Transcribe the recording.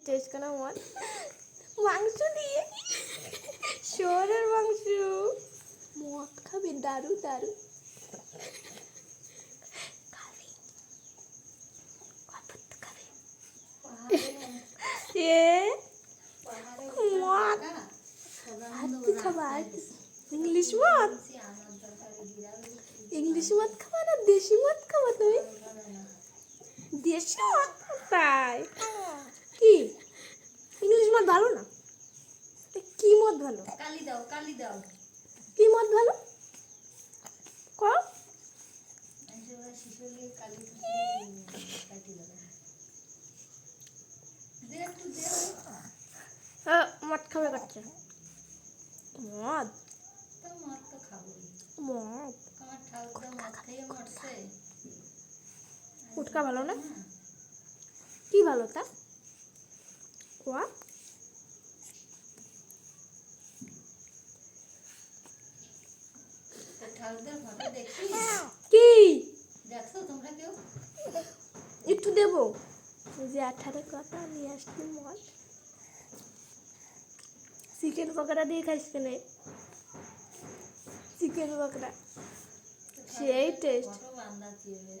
test করা মদ মাংস দিয়ে শুয়োরের মাংস মদ খাবে দারু দারু খাবে খাবে এ মদ হাতি খাবার ইংলিশ মদ ইংলিশ মদ খাবা না দেশি মদ খাবা তুমি দেশি মদ তাই কি ইংলিশ মদ ভালো না কি মদ ভালো কালি দাও কি মদ ভালো ক শিশুলি কালি কাটি দাও দে একটু দে মদ খাবে কাটছে মদ তো মদ তো খাবোই মদ আমার ঠাকুরদা মদ খেয়ে মরছে গুটকা ভালো না কি ভালো তা কোয়া ঠাকুরদার ফটো দেখি কি দেখছো তোমরা কেউ একটু দেবো যে 18 কথা নিয়ে আসছি মদ চিকেন পকোড়া দিয়ে খাইস কেনে চিকেন পকোড়া সেই টেস্ট ফটো বান্ধা দিয়ে